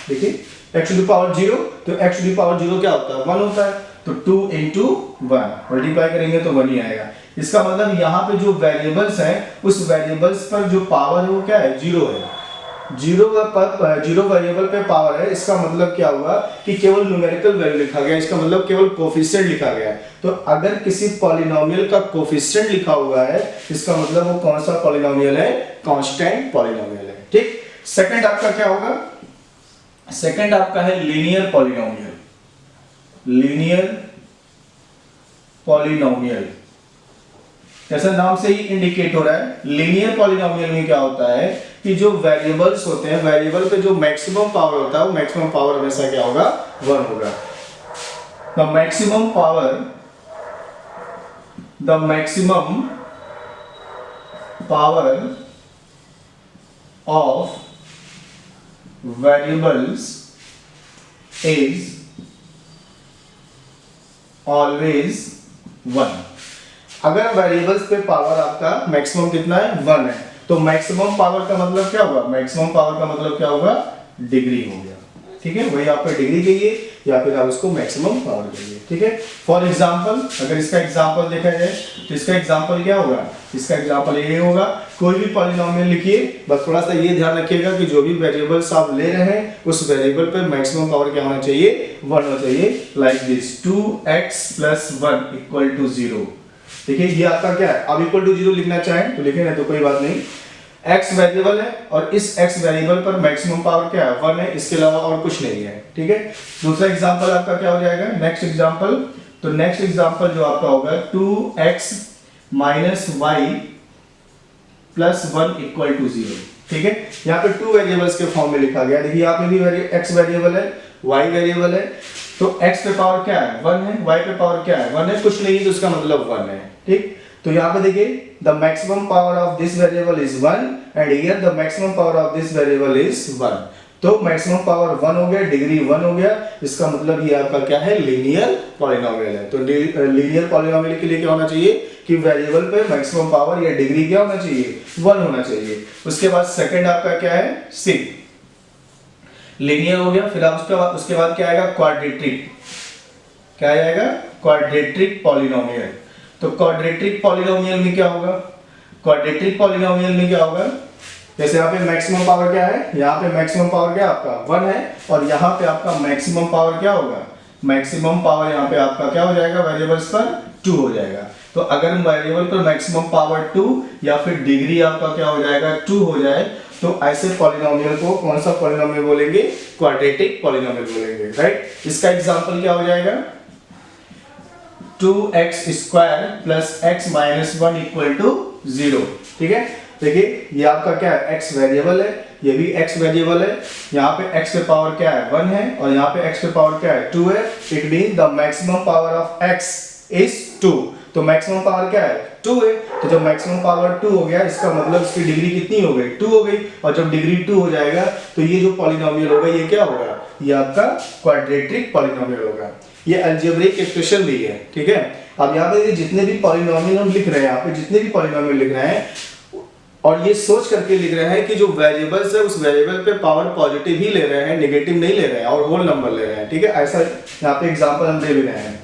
देखिए x टू द पावर 0, तो x टू द पावर 0 क्या होता है, 1 होता है, तो 2 into 1 मल्टीप्लाई करेंगे तो 1 ही आएगा। इसका मतलब यहाँ पे जो वेरिएबल्स हैं उस वेरिएबल्स पर जो पावर है वो क्या है, 0 है। 0 वेरिएबल पे पावर है, इसका मतलब क्या हुआ कि केवल न्यूमेरिकल वैल्यू लिखा गया, इसका मतलब केवल कोफिशिएंट लिखा गया है। तो अगर किसी पॉलिनोमियल का कोफिशिएंट लिखा हुआ है, इसका मतलब वो कौन सा पॉलिनोमियल है, कांस्टेंट पॉलिनोमियल है। ठीक। सेकंड आपका क्या होगा, सेकंड आपका है लीनियर पॉलिनोमियल। लीनियर पॉलिनोमियल जैसा नाम से ही इंडिकेट हो रहा है, लीनियर पॉलिनोमियल में क्या होता है कि जो वेरिएबल्स होते हैं, वेरिएबल पे जो मैक्सिमम पावर होता है वो मैक्सिमम पावर हमेशा क्या होगा, 1 होगा। The maximum power of variables is always 1। अगर वेरिएबल्स पे पावर आपका मैक्सिमम कितना है, 1 है, तो मैक्सिमम पावर का मतलब क्या होगा, मैक्सिमम पावर का मतलब क्या होगा, डिग्री हो गया। ठीक है, वही आपका डिग्री कहिए या फिर आप उसको मैक्सिमम पावर कहिए। ठीक है, फॉर एग्जांपल अगर इसका एग्जांपल देखा जाए तो इसका एग्जांपल क्या होगा, इसका एग्जांपल ये होगा, कोई भी पॉलिनोमियल लिखिए, बस थोड़ा सा ये ध्यान रखिएगा कि जो भी वेरिएबल्स आप ले रहे हैं उस वेरिएबल पे मैक्सिमम पावर क्या होना चाहिए, 1 होना चाहिए। Like this 2x + 1 = 0। देखिए ये आपका क्या है, अब इक्वल टू 0 लिखना चाहें तो लिखें, नहीं तो कोई बात नहीं। x वेरिएबल है और इस x वेरिएबल पर मैक्सिमम पावर क्या है, 1 है, इसके अलावा और कुछ नहीं है। ठीक है, दूसरा एग्जांपल आपका क्या हो जाएगा, नेक्स्ट एग्जांपल। तो नेक्स्ट एग्जांपल जो आपका होगा 2x - y + 1 = 0। ठीक है, यहाँ पे 2 वेरिएबल्स के फॉर्म में लिखा गया। देखिए यहाँ पे भी x वेरिएबल है, y वेरिएबल है, तो x पे पावर क्या है, 1 है, y पे पावर क्या है, 1 है, कुछ नहीं है तो इसका मतलब 1 है। ठीक, तो यहाँ पे देखिए the maximum power of this variable is 1 and here the maximum power of this variable is 1। तो मैक्सिमम पावर 1 हो गया, डिग्री 1 हो गया, इसका मतलब ये आपका क्या है, लीनियर पॉलिनोमियल है। तो लीनियर पॉलिनोमियल के लिए क्या होना चाहिए कि वेरिएबल पे मैक्सिमम पावर या डिग्री क्या होना चाहिए, 1 होना चाहिए। उसके बाद सेकंड आपका क्या है, सी, लीनियर हो गया। फिर आप उसके बाद क्या आएगा, क्वाड्रेटिक। क्या आएगा, क्वाड्रेटिक पॉलिनोमियल। तो क्वाड्रेटिक पॉलिनोमियल में क्या होगा, क्वाड्रेटिक पॉलिनोमियल में क्या होगा, जैसे यहाँ पे मैक्सिमम पावर क्या है, यहाँ पे मैक्सिमम पावर क्या आपका 1 है और यहाँ पे आपका मैक्सिमम पावर क्या होगा, मैक्सिमम पावर यहाँ पे आपका क्या हो जाएगा, वेरिएबल्स पर 2 हो जाएगा। तो अगर वेरिएबल पर मैक्सिमम पावर 2 या फिर डिग्री आपका क्या हो जाएगा, 2 हो जाए, तो ऐसे पॉलिनोमियल को कौन सा पॉलिनोमियल बोलेंगे, क्वाड्रेटिक पॉलिनोमियल बोलेंगे। राइट, इसका एग्जांपल क्या हो जाएगा, 2x² + x - 1 = 0। ठीक है, देखिए ये आपका क्या है, x वेरिएबल है, ये भी x वेरिएबल है, यहाँ पे x पे पावर क्या है, 1 है और यहाँ पे x पे पावर क्या है, 2 है। It mean the maximum power of x is 2। तो मैक्सिमम पावर क्या है, 2 है। तो जब मैक्सिमम पावर 2 हो गया, इसका मतलब इसकी डिग्री कितनी हो गई, 2 हो गई। और जब डिग्री 2 हो जाएगा तो ये जो पॉलिनोमियल होगा ये क्या होगा, ये आपका क्वाड्रेटिक पॉलिनोमियल होगा। ये अलजेब्रिक एक्सप्रेशन भी है। ठीक है, अब यहाँ पे जितने भी पॉलिनोमियल हम लिख रहे हैं, यहाँ पे जितने भी पॉलिनोमियल लिख रहे हैं और ये सोच करके लिख रहे हैं कि जो वेरिएबल्स है उस वेरिएबल पे पावर पॉजिटिव ही ले रहे हैं, नेगेटिव नहीं ले रहे हैं और होल नंबर ले रहे हैं। ठीक है, ऐसा यहाँ पे एग्जांपल हम दे भी रहे हैं।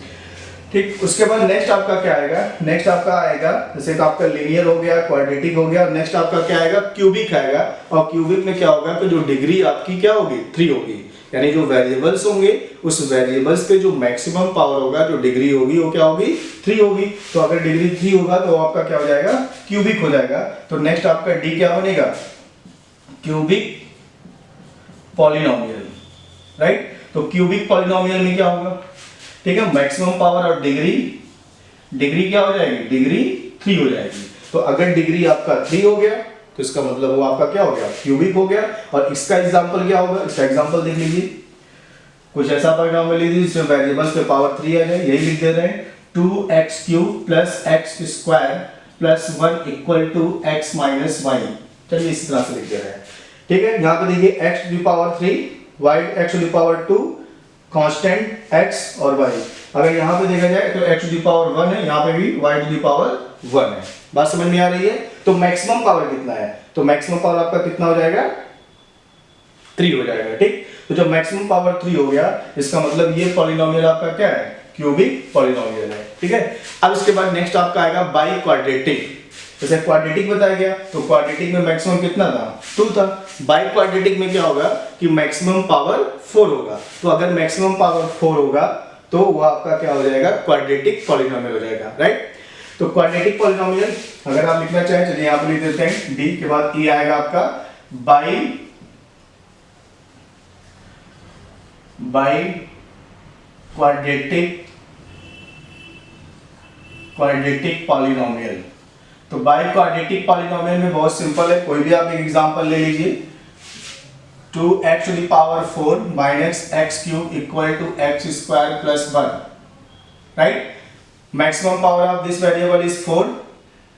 ठीक, उसके बाद नेक्स्ट आपका क्या आएगा, नेक्स्ट आपका आएगा, जैसे तो आपका लीनियर हो गया, क्वाड्रेटिक हो गया, नेक्स्ट आपका क्या आएगा, क्यूबिक आएगा। और क्यूबिक में क्या होगा कि जो डिग्री आपकी क्या होगी, 3 होगी। यानी जो वेरिएबल्स होंगे उस वेरिएबल्स पे जो मैक्सिमम पावर होगा, जो डिग्री होगी वो क्या होगी, 3 होगी। तो अगर डिग्री 3 होगा तो आपका क्या हो जाएगा, क्यूबिक हो जाएगा। तो नेक्स्ट आपका डी क्या बनेगा, क्यूबिक पॉलिनोमियल। राइट, तो क्यूबिक पॉलिनोमियल में क्या होगा, ठीक है, मैक्सिमम पावर और डिग्री क्या हो जाएगी, डिग्री 3 हो जाएगी। तो अगर डिग्री आपका 3 हो गया तो इसका मतलब वो आपका क्या हो गया, क्यूबिक हो गया। और इसका एग्जांपल क्या होगा, इसका एग्जांपल देख लीजिए, कुछ ऐसा पॉलिनोमियल लीजिए जिसमें वेरिएबल्स पे पावर 3 आ जाए, यही लिख दे रहे हैं 2x³ + x² + 1 = x - 1। चलिए इसी तरह से लिख दे रहे हैं। ठीक है, यहाँ पे देखिए x⁵, y x⁵, constant x और y। अगर यहाँ पे देखा जाए तो x⁴ है, यहाँ पे भी y⁴ है। बात समझ में आ रही है। तो मैक्सिमम पावर कितना है, तो मैक्सिमम पावर आपका कितना हो जाएगा, 3 हो जाएगा। ठीक, तो जब मैक्सिमम पावर 3 हो गया इसका मतलब ये पॉलिनोमियल आपका क्या है, क्यूबिक पॉलिनोमियल है। ठीक है, अब इसके बाद नेक्स्ट आपका आएगा बाई क्वाड्रेटिक। जैसे क्वाड्रेटिक बताया गया तो क्वाड्रेटिक में मैक्सिमम कितना था, 2 था। बाई क्वाड्रेटिक में क्या होगा कि मैक्सिमम पावर 4 होगा। तो अगर मैक्सिमम पावर 4 होगा तो वो आपका क्या हो जाएगा, क्वाड्रेटिक पॉलिनोमियल हो जाएगा। राइट, तो क्वाड्रेटिक पॉलिनोमियल अगर आप लिखना चाहें, चलिए यहाँ पे लिख देते हैं, डी के बाद ई आएगा आपका बाई क्वाड्रेटिक पॉलिनोमियल। तो बाई क्वाड्रेटिक पॉलिनोमियल में बहुत सिंपल है, कोई भी आप एक एग्जांपल ले लीजिए। 2x to the power 4 minus x cube equal to x square plus 1, right? Maximum power of this variable is 4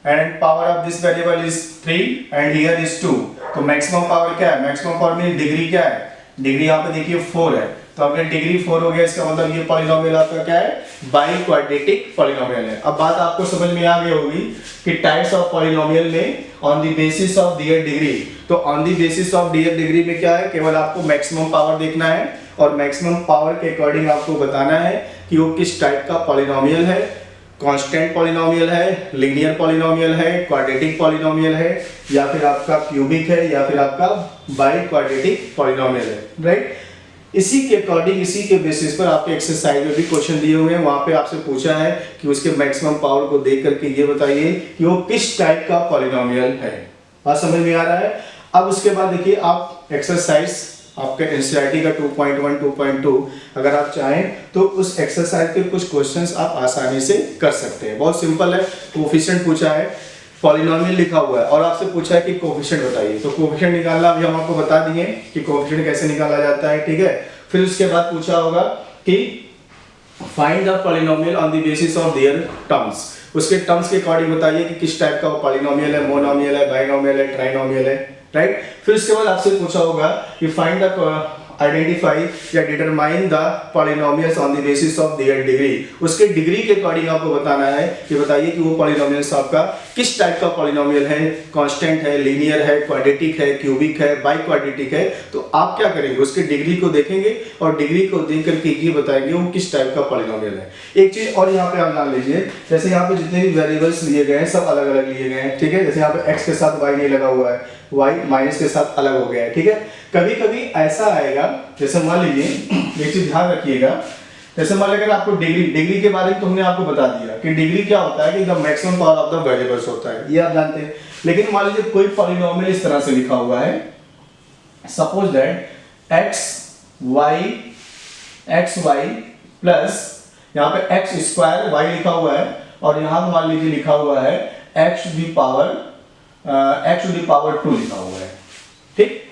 and power of this variable is 3 and here is 2। तो मैक्सिमम पावर क्या है? Maximum power में degree क्या है? Degree यहाँ पे देखिए 4 है, तो अगर डिग्री 4 हो गया इसका मतलब ये पॉलिनोमियल आपका क्या है? बाई क्वाड्रेटिक पॉलिनोमियल है। अब बात आपको समझ में आ गई होगी कि टाइप्स ऑफ पॉलिनोमियल में on the basis of their degree. तो on the basis of their degree में क्या है? केवल आपको मैक्सिमम पावर देखना है और मैक्सिमम पावर के अकॉर्डिंग आपको बताना है कि वो किस टाइप का पॉलिनोमियल है। कांस्टेंट पॉलिनोमियल है, लीनियर पॉलिनोमियल है, क्वाड्रेटिक पॉलिनोमियल है, या फिर आपका क्यूबिक है, या फिर आपका बाई क्वाड्रेटिक पॉलिनोमियल है, राइट? इसी के अकॉर्डिंग, इसी के बेसिस पर आपके एक्सरसाइज में भी क्वेश्चन दिए हुए हैं। वहां पे आपसे पूछा है कि उसके मैक्सिमम पावर को देख करके ये बताइए कि वो किस टाइप का पॉलिनोमियल है। बात समझ में आ रहा है? अब उसके बाद देखिए आप एक्सरसाइज आपके एनसीईआरटी का 2.1 2.2 अगर आप चाहें तो उस एक्सरसाइज के कुछ क्वेश्चंस आप आसानी से कर सकते हैं। बहुत सिंपल है। कोफिशिएंट पूछा है, पॉलिनोमियल लिखा हुआ है और आपसे पूछा है कि कोफिशिएंट बताइए। तो कोफिशिएंट निकालना अभी हम आपको बता दिए कि कोफिशिएंट कैसे निकाला जाता है, ठीक है। फिर उसके बाद पूछा होगा कि find the polynomial on the basis of their terms. उसके टर्म्स के अकॉर्डिंग बताइए कि किस टाइप का वो पॉलिनोमियल है, मोनोमियल है, बाइनोमियल है, ट्राइनोमियल है, राइट। फिर उसके बाद आपसे पूछा होगा कि फाइंड द आइडेंटिफाई या determine the polynomials on the basis of their degree. उसके डिग्री के अकॉर्डिंग आपको बताना है कि बताइए कि वो पॉलिनोमियल्स आपका किस टाइप का पॉलिनोमियल है, कांस्टेंट है, लीनियर है, क्वाड्रेटिक है, क्यूबिक है, बाई क्वाड्रेटिक है। तो आप क्या करेंगे? उसके डिग्री को देखेंगे और डिग्री को देख करके ये बताएंगे वो किस टाइप का पॉलिनोमियल है। एक चीज और यहाँ पे आप जान लीजिए, जैसे यहाँ पे जितने भी वेरिएबल्स लिए गए हैं सब अलग अलग लिए गए हैं, ठीक है। जैसे यहाँ पे x के साथ y नहीं लगा हुआ है, y माइनस के साथ अलग हो गया है, ठीक है। कभी कभी ऐसा आएगा, जैसे मान लीजिए एक चीज ध्यान रखिएगा, जैसे मान लीजिए आपको डिग्री के बारे में तो हमने आपको बता दिया कि डिग्री क्या होता है कि the maximum power of the variables होता है, ये आप जानते हैं। लेकिन मान लीजिए कोई पॉलिनोमियल इस तरह से लिखा हुआ है, suppose that x y plus यहाँ पे एक्स स्क्वायर वाई लिखा हुआ है और यहाँ मान लीजिए लिखा हुआ है एक्स टू द पावर 2 लिखा हुआ है, ठीक,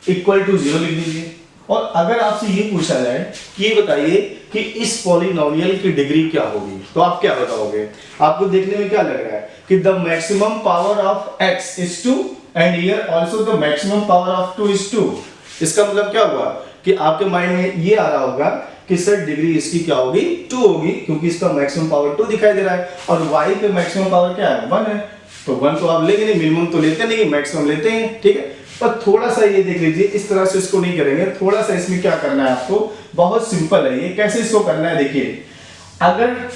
इक्वल टू 0 लिख दीजिए। और अगर आपसे ये पूछा जाए कि ये बताइए कि इस पॉलिनोमियल की डिग्री क्या होगी, तो आप क्या बताओगे? आपको देखने में क्या लग रहा है कि the maximum power of x is 2 and here also the maximum power of 2 is 2। इसका मतलब क्या हुआ कि आपके माइंड में ये आ रहा होगा कि सर डिग्री इसकी क्या होगी? 2 होगी, क्योंकि इसका मैक्सिमम पावर 2 दिखाई दे रहा है और y पे मैक्सिमम पावर क्या है? 1 है। तो 1 तो आप लेंगे नहीं, मिनिमम तो लेते नहीं, मैक्सिमम लेते हैं, ठीक है। पर थोड़ा सा ये देख लीजिए, इस तरह से इसको नहीं करेंगे, थोड़ा सा इसमें क्या करना है आपको, बहुत सिंपल है ये। कैसे इसको करना है देखिए, अगर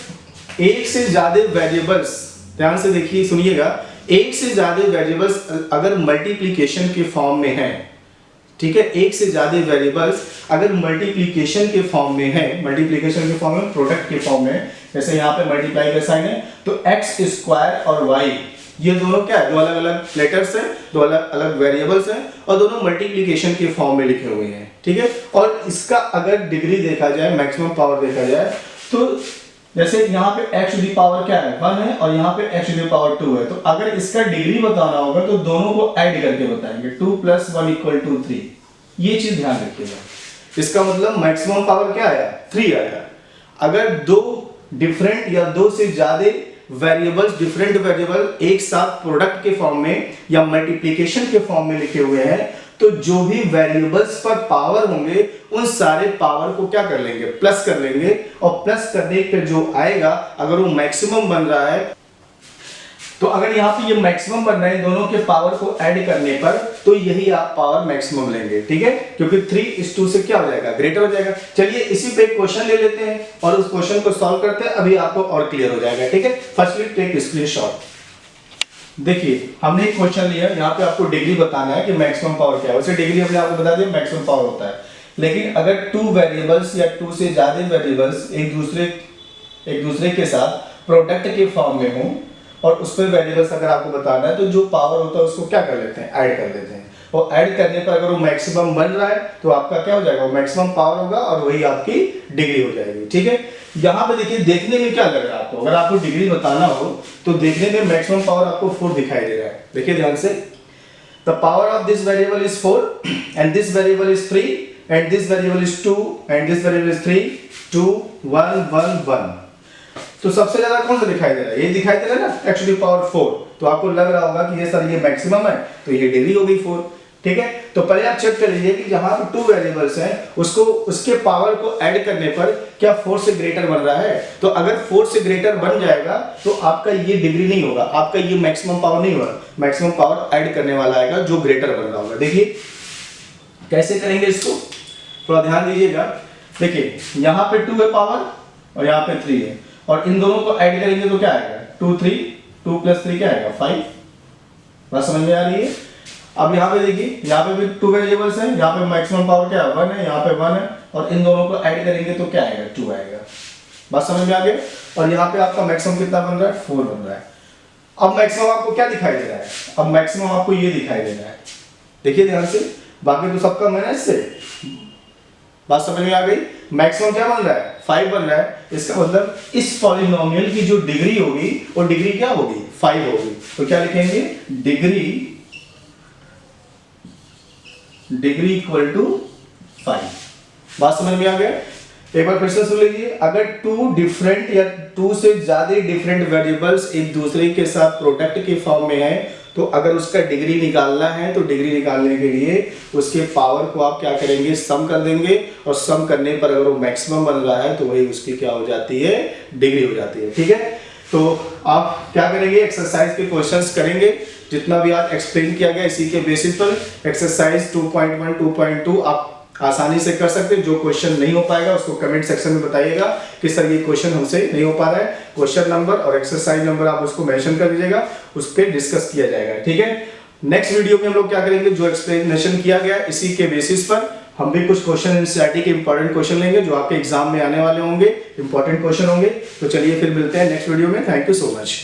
एक से ज्यादा वेरिएबल्स, ध्यान से देखिए सुनिएगा, एक से ज्यादा वेरिएबल्स अगर मल्टीप्लिकेशन के फॉर्म में है, ठीक है, एक से ज्यादा वेरिएबल्स अगर मल्टीप्लिकेशन के फॉर्म में है, मल्टीप्लिकेशन के फॉर्म में, प्रोडक्ट के फॉर्म में, जैसे यहाँ पे मल्टीप्लाई का साइन है, तो एक्स स्क्वायर और वाई ये दोनों क्या है? दो अलग अलग लेटर्स हैं, दो अलग अलग वेरिएबल्स हैं और दोनों मल्टीप्लिकेशन के फॉर्म में लिखे हुए हैं, ठीक है। और इसका अगर डिग्री देखा जाए, मैक्सिमम पावर देखा जाए, तो जैसे यहाँ पे x टू द पावर क्या है? 1 है और यहाँ पे x टू द पावर 2 है। तो अगर इसका डिग्री बताना होगा तो दोनों को ऐड करके बताएंगे, 2 + 1 = 3। ये चीज ध्यान रखिएगा। इसका मतलब मैक्सिमम पावर क्या आया? 3 आया। अगर दो डिफरेंट या दो से ज्यादा वेरिएबल्स, डिफरेंट वेरिएबल एक साथ प्रोडक्ट के फॉर्म में या मल्टीप्लिकेशन के फॉर्म में लिखे हुए हैं, तो जो भी वेरिएबल्स पर पावर होंगे उन सारे पावर को क्या कर लेंगे? प्लस कर लेंगे। और प्लस करने पे जो आएगा, अगर वो मैक्सिमम बन रहा है, तो अगर यहाँ पे ये मैक्सिमम बन रहा है, दोनों के पावर को ऐड करने पर, तो यही आप पावर मैक्सिमम लेंगे, ठीक है, क्योंकि 3:2 से क्या हो जाएगा? ग्रेटर हो जाएगा। चलिए इसी पे एक क्वेश्चन ले लेते हैं और उस क्वेश्चन को सॉल्व करते हैं, अभी आपको और क्लियर हो जाएगा, ठीक है। Firstly take screenshot. देखिए हमने एक क्वेश्चन लिया, यहाँ पे आपको डिग्री बताना है कि मैक्सिमम पावर क्या है। वैसे डिग्री हमने आपको बता दिया मैक्सिमम पावर होता है, लेकिन अगर 2 वेरिएबल्स या 2 से ज्यादा वेरिएबल्स एक दूसरे के साथ प्रोडक्ट के फॉर्म में हो और उस पर वेरिएबल्स अगर आपको बताना है, तो जो पावर होता है उसको क्या कर लेते हैं? ऐड कर देते हैं। और ऐड करने पर अगर वो मैक्सिमम बन रहा है तो आपका क्या हो जाएगा, वो मैक्सिमम पावर होगा और वही आपकी डिग्री हो जाएगी। ठीक है, यहाँ पे देखिए देखने में क्या लग रहा है आपको, अगर आपको डिग्री बताना हो तो देखने में मैक्सिमम पावर आपको 4 दिखाई दे रहा है। देखिए ध्यान से, the power of this variable is 4 and this variable is 3 and this variable is 2 and this variable is 3 2 1 1 1। तो सबसे ज्यादा कौन सा दिखाई दे रहा है, ये दिखाई दे रहा है ना x टू द पावर 4। तो आपको लग रहा होगा कि ये सर ये मैक्सिमम है तो ये डिग्री हो गई 4। ठीक है, तो पहले आप चेक कर लीजिए कि जहां पे 2 वेरिएबल्स हैं उसको उसके पावर को ऐड करने पर क्या 4 से ग्रेटर बन रहा है। तो अगर 4 से ग्रेटर बन जाएगा तो आपका ये डिग्री नहीं होगा, आपका ये मैक्सिमम पावर नहीं होगा, मैक्सिमम पावर ऐड करने वाला आएगा जो ग्रेटर बन रहा होगा। देखिए कैसे करेंगे इसको, थोड़ा ध्यान दीजिएगा। देखिए यहाँ पे 2 है पावर और यहाँ पे 3 है, और इन दोनों को ऐड करेंगे तो क्या आएगा 2 3, 2 + 3 क्या आएगा 5। बात समझ में आ रही है। अब यहाँ पे देखिए, यहाँ पे भी 2 वेरिएबल्स हैं, यहाँ पे मैक्सिमम पावर क्या है 1 है, यहाँ पे 1 है, और इन दोनों को ऐड करेंगे तो क्या आएगा 2 आएगा। बात समझ में आ गई। और यहाँ पे आपका मैक्सिमम कितना बन रहा है 4 बन रहा है। अब मैक्सिमम आपको क्या दिखाई दे रहा है, अब मैक्सिमम आपको ये दिखाई दे रहा है। देखिए ध्यान से, बाकी तो सबका माइनस से। बात समझ में आ गई। मैक्सिमम क्या बन रहा है 5 बन रहा है, इसका मतलब इस पॉलिनोमियल की जो डिग्री होगी वो डिग्री क्या होगी 5 होगी। तो क्या लिखेंगे डिग्री इक्वल टू 5। बात समझ में आ गया। एक बार फिर से सुन लीजिए, अगर 2 डिफरेंट या 2 से ज्यादा डिफरेंट वेरिएबल्स एक दूसरे के साथ प्रोडक्ट के फॉर्म में है तो अगर उसका डिग्री निकालना है तो डिग्री निकालने के लिए उसके पावर को आप क्या करेंगे सम कर देंगे, और सम करने पर अगर वो मैक्सिमम बन रहा है तो वही उसकी क्या हो जाती है डिग्री हो जाती है। ठीक है, तो आप क्या करेंगे एक्सरसाइज के क्वेश्चंस करेंगे, जितना भी आज एक्सप्लेन किया गया इसी के बेसिस पर एक्सरसाइज 2.1 2.2 आप आसानी से कर सकते हैं। जो क्वेश्चन नहीं हो पाएगा उसको कमेंट सेक्शन में बताइएगा कि सर ये क्वेश्चन हमसे नहीं हो पा रहा है, क्वेश्चन नंबर और एक्सरसाइज नंबर आप उसको मेंशन कर दीजिएगा, उस पर डिस्कस किया जाएगा। ठीक है, नेक्स्ट वीडियो में हम लोग क्या करेंगे, जो एक्सप्लेनेशन किया गया इसी के बेसिस पर हम भी कुछ क्वेश्चन एनसीईआरटी के इंपॉर्टेंट क्वेश्चन लेंगे जो आपके एग्जाम में आने वाले होंगे, इंपॉर्टेंट क्वेश्चन होंगे। तो चलिए फिर मिलते हैं नेक्स्ट वीडियो में। Thank you so much.